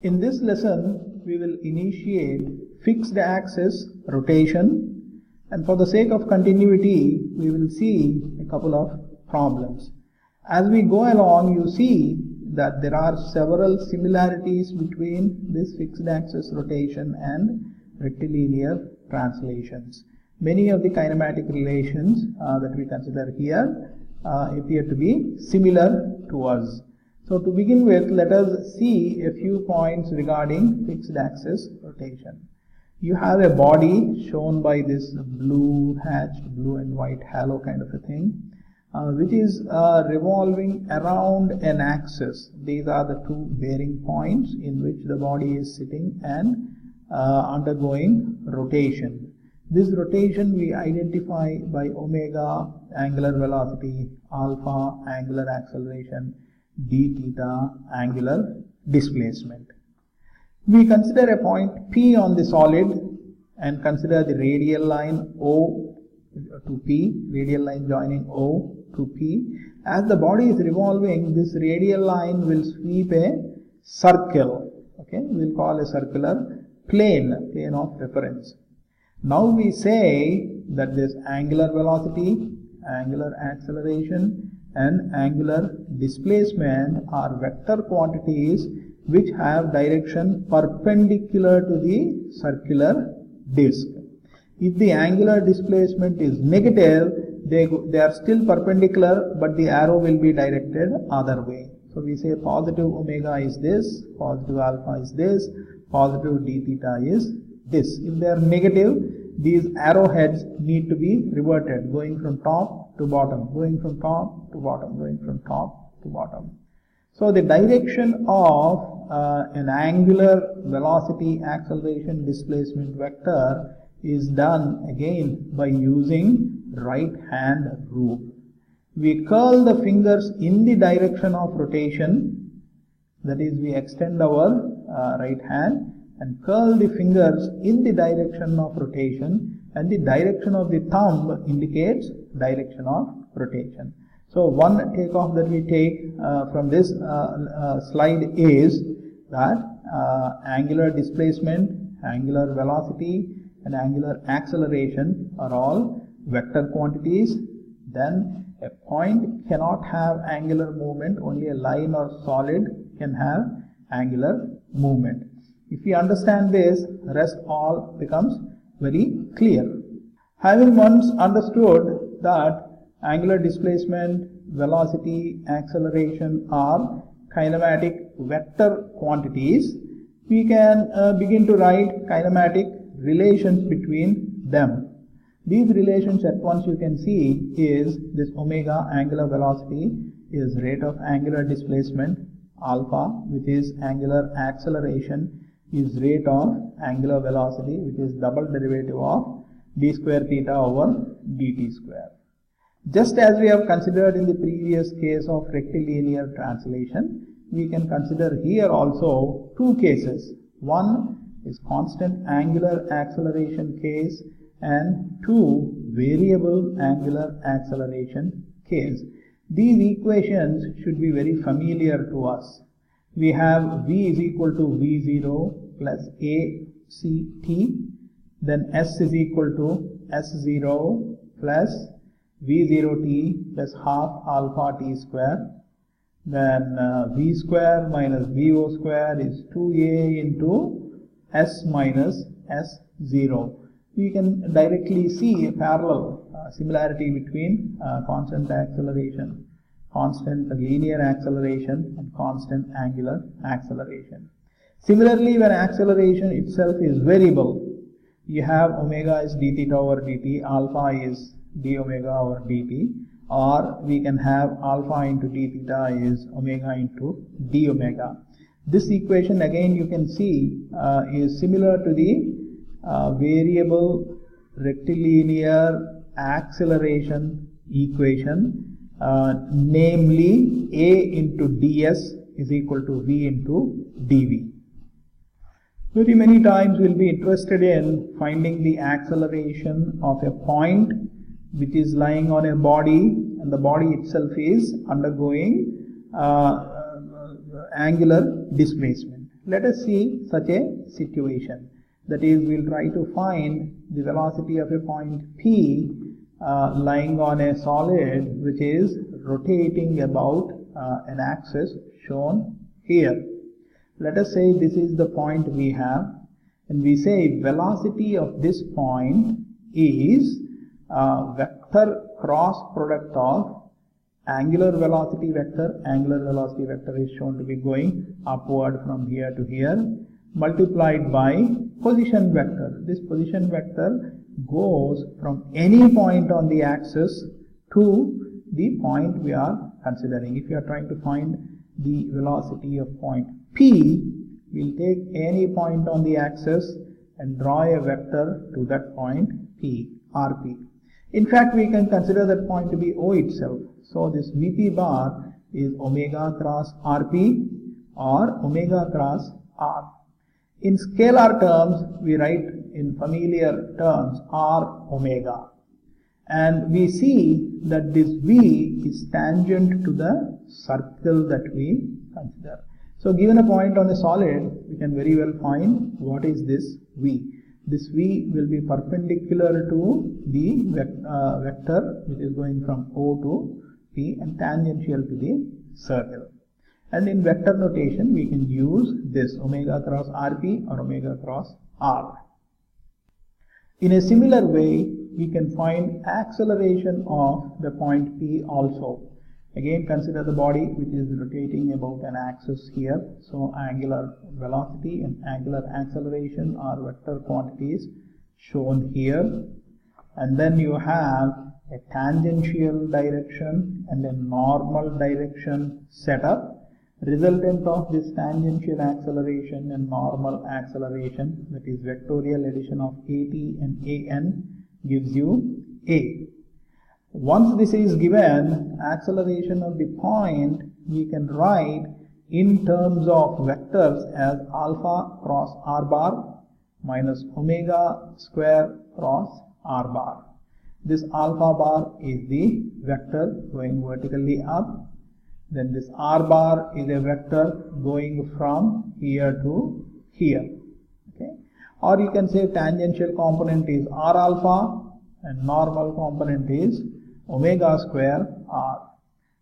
In this lesson, we will initiate fixed axis rotation, and for the sake of continuity, we will see a couple of problems. As we go along, you see that there are several similarities between this fixed axis rotation and rectilinear translations. Many of the kinematic relations that we consider here appear to be similar to us. So to begin with, let us see a few points regarding fixed axis rotation. You have a body shown by this blue hatched, blue and white halo kind of a thing, which is revolving around an axis. These are the two bearing points in which the body is sitting and undergoing rotation. This rotation we identify by omega, angular velocity, alpha, angular acceleration, d theta, angular displacement. We consider a point P on the solid and consider the radial line O to P, radial line joining O to P. As the body is revolving, this radial line will sweep a circle. Okay, we will call a circular plane of reference. Now we say that this angular velocity, angular acceleration and angular displacement are vector quantities which have direction perpendicular to the circular disk. If the angular displacement is negative, they are still perpendicular, but the arrow will be directed other way. So we say positive omega is this, positive alpha is this, positive d theta is this. If they are negative, these arrowheads need to be reverted, going from top to bottom, going from top to bottom, going from top to bottom. So the direction of an angular velocity, acceleration, displacement vector is done again by using right hand rule. We curl the fingers in the direction of rotation, that is, we extend our right hand and curl the fingers in the direction of rotation, and the direction of the thumb indicates direction of rotation. So one takeoff that we take from this slide is that angular displacement, angular velocity and angular acceleration are all vector quantities. Then a point cannot have angular movement, only a line or solid can have angular movement. If we understand this, rest all becomes very clear. Having once understood that angular displacement, velocity, acceleration are kinematic vector quantities, we can begin to write kinematic relations between them. These relations at once you can see is this omega, angular velocity, is rate of angular displacement, alpha, which is angular acceleration, is rate of angular velocity, which is double derivative of d square theta over dt square. Just as we have considered in the previous case of rectilinear translation, we can consider here also two cases. One is constant angular acceleration case and two variable angular acceleration case. These equations should be very familiar to us. We have v is equal to v0 plus act, then s is equal to s0 plus v0t plus half alpha t square, then v square minus vo square is 2a into s minus s0. We can directly see a parallel similarity between constant acceleration, constant linear acceleration and constant angular acceleration. Similarly, when acceleration itself is variable, you have omega is d theta over dt, alpha is d omega over dt, or we can have alpha into d theta is omega into d omega. This equation again you can see is similar to the variable rectilinear acceleration equation, namely a into ds is equal to v into dv. Very many times we will be interested in finding the acceleration of a point which is lying on a body, and the body itself is undergoing angular displacement. Let us see such a situation. That is, we'll try to find the velocity of a point P lying on a solid which is rotating about an axis shown here. Let us say this is the point we have, and we say velocity of this point is vector cross product of angular velocity vector is shown to be going upward from here to here, multiplied by position vector. This position vector goes from any point on the axis to the point we are considering. If you are trying to find the velocity of point P, we'll take any point on the axis and draw a vector to that point P, RP. In fact, we can consider that point to be O itself. So this Vp bar is omega cross Rp or omega cross R. In scalar terms, we write in familiar terms R omega. And we see that this V is tangent to the circle that we consider. So given a point on a solid, we can very well find what is this V. This V will be perpendicular to the vector which is going from O to P and tangential to the circle. And in vector notation, we can use this omega cross Rp or omega cross R. In a similar way, we can find acceleration of the point P also. Again, consider the body which is rotating about an axis here. So angular velocity and angular acceleration are vector quantities shown here. And then you have a tangential direction and a normal direction set up. Resultant of this tangential acceleration and normal acceleration, that is vectorial addition of AT and AN, gives you A. Once this is given, acceleration of the point we can write in terms of vectors as alpha cross R bar minus omega square cross R bar. This alpha bar is the vector going vertically up. Then this R bar is a vector going from here to here. Okay? Or you can say tangential component is R alpha and normal component is omega square R.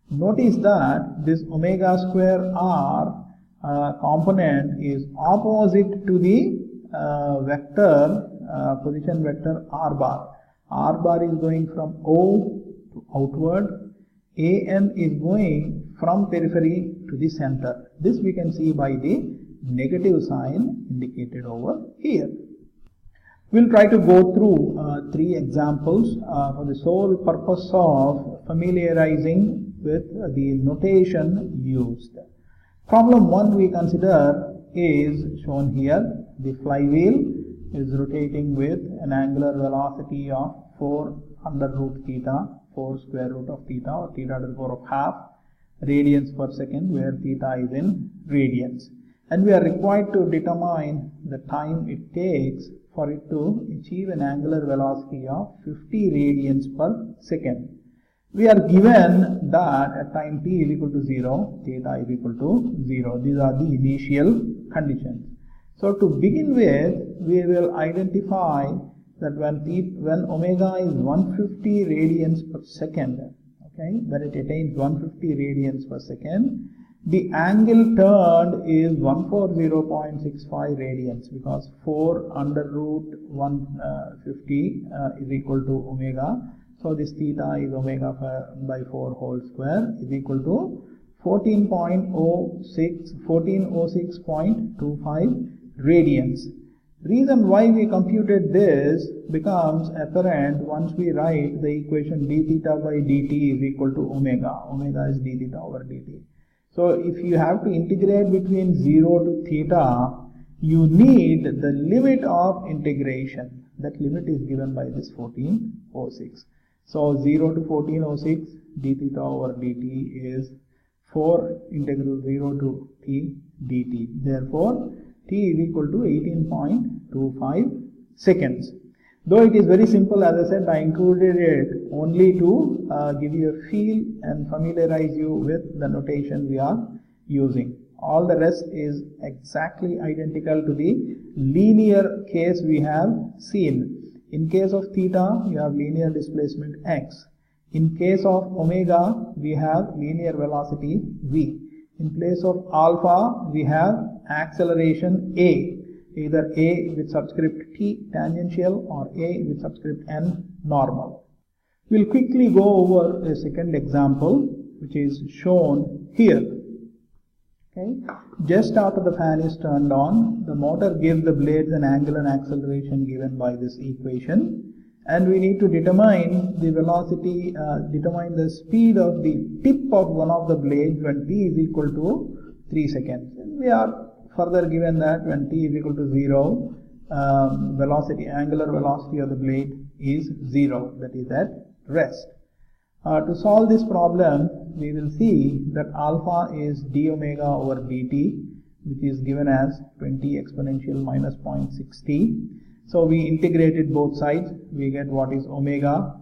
Notice that this omega square R component is opposite to the vector, position vector R bar. R bar is going from O to outward. AN is going from periphery to the center. This we can see by the negative sign indicated over here. We'll try to go through 3 examples for the sole purpose of familiarizing with the notation used. Problem 1 we consider is shown here. The flywheel is rotating with an angular velocity of 4 under root theta, 4 square root of theta, or theta to the power of half radians per second, where theta is in radians. And we are required to determine the time it takes for it to achieve an angular velocity of 50 radians per second. We are given that at time t is equal to 0, theta is equal to 0. These are the initial conditions. So to begin with, we will identify that when omega is 150 radians per second, okay, when it attains 150 radians per second, the angle turned is 140.65 radians, because 4 under root 150 is equal to omega. So this theta is omega by 4 whole square is equal to 1406.25 radians. Reason why we computed this becomes apparent once we write the equation d theta by dt is equal to omega. Omega is d theta over dt. So if you have to integrate between 0 to theta, you need the limit of integration. That limit is given by this 1406. So 0 to 1406 d theta over dt is 4 integral 0 to t dt. Therefore, t is equal to 18.25 seconds. Though it is very simple, as I said, I included it only to give you a feel and familiarize you with the notation we are using. All the rest is exactly identical to the linear case we have seen. In case of theta, you have linear displacement x. In case of omega, we have linear velocity v. In place of alpha, we have acceleration a, either a with subscript t tangential or a with subscript n normal. We'll quickly go over a second example which is shown here. Okay. Just after the fan is turned on, the motor gives the blades an angular acceleration given by this equation, and we need to determine the velocity, determine the speed of the tip of one of the blades when t is equal to 3 seconds. And we are further given that when t is equal to 0, angular velocity of the blade is 0, that is at rest. To solve this problem, we will see that alpha is d omega over dt, which is given as 20 exponential minus 0.6t. So we integrated both sides, we get what is omega,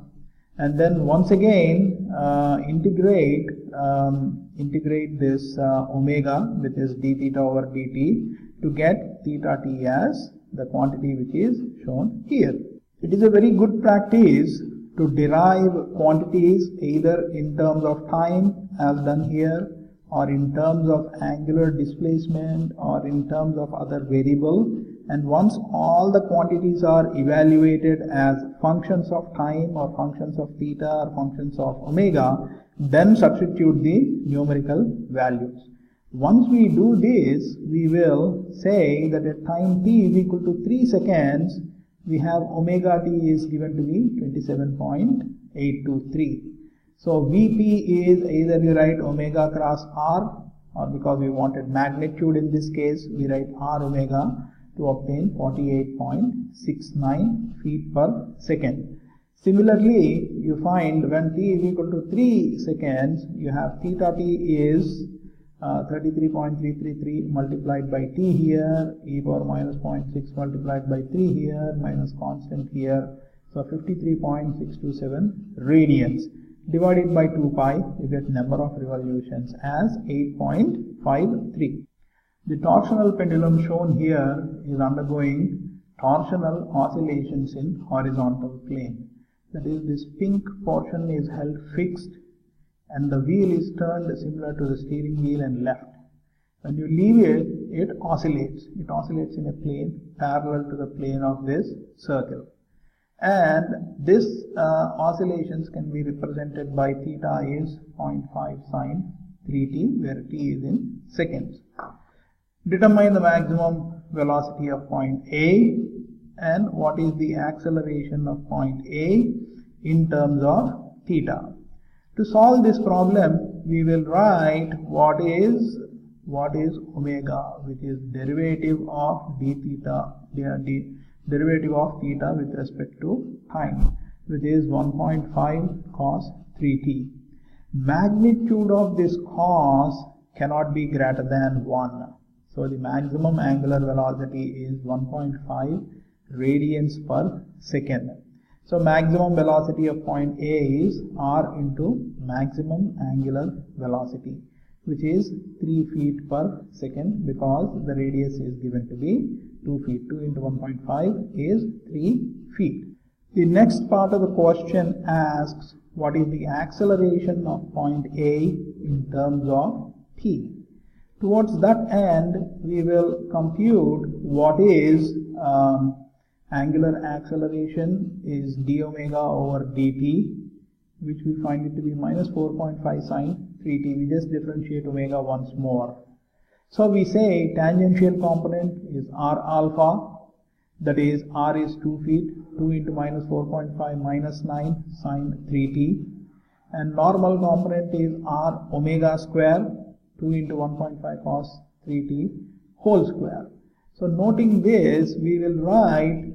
and then once again integrate this omega, which is d theta over dt, to get theta t as the quantity which is shown here. It is a very good practice to derive quantities either in terms of time as done here, or in terms of angular displacement, or in terms of other variable. And once all the quantities are evaluated as functions of time or functions of theta or functions of omega, then substitute the numerical values. Once we do this, we will say that at time t is equal to 3 seconds, we have omega t is given to be 27.823. So Vp is either we write omega cross r, or because we wanted magnitude in this case, we write r omega to obtain 48.69 feet per second. Similarly, you find when t is equal to 3 seconds, you have theta t is 33.333 multiplied by t here, e power minus 0.6 multiplied by 3 here, minus constant here, so 53.627 radians. Divided by 2 pi, you get number of revolutions as 8.53. The torsional pendulum shown here is undergoing torsional oscillations in horizontal plane. That is, this pink portion is held fixed and the wheel is turned similar to the steering wheel and left. When you leave it, it oscillates. It oscillates in a plane parallel to the plane of this circle. And this oscillations can be represented by theta is 0.5 sine 3t, where t is in seconds. Determine the maximum velocity of point A and what is the acceleration of point A in terms of theta. To solve this problem, we will write what is omega, which is derivative of d theta, derivative of theta with respect to time, which is 1.5 cos 3t. Magnitude of this cos cannot be greater than 1. So the maximum angular velocity is 1.5 radians per second. So maximum velocity of point A is r into maximum angular velocity, which is 3 feet per second, because the radius is given to be 2 feet. 2 into 1.5 is 3 feet. The next part of the question asks what is the acceleration of point A in terms of t. Towards that end, we will compute what is angular acceleration is d omega over dt, which we find it to be minus 4.5 sine 3t. We just differentiate omega once more. So we say tangential component is r alpha, that is r is 2 feet, 2 into minus 4.5 minus 9 sine 3t, and normal component is r omega square, 2 into 1.5 cos 3t whole square. So noting this, we will write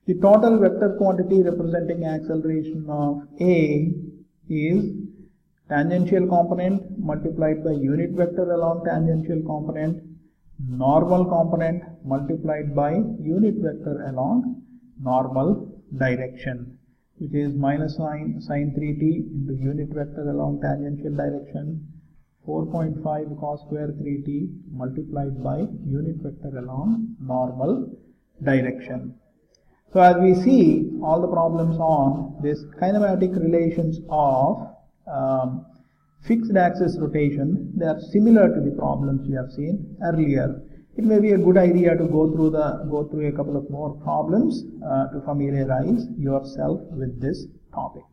the total vector quantity representing acceleration of A is tangential component multiplied by unit vector along tangential component, normal component multiplied by unit vector along normal direction, which is minus sine 3t into unit vector along tangential direction 4.5 cos square 3t multiplied by unit vector along normal direction. So as we see all the problems on this kinematic relations of fixed axis rotation, they are similar to the problems we have seen earlier. It may be a good idea to go through a couple of more problems to familiarize yourself with this topic.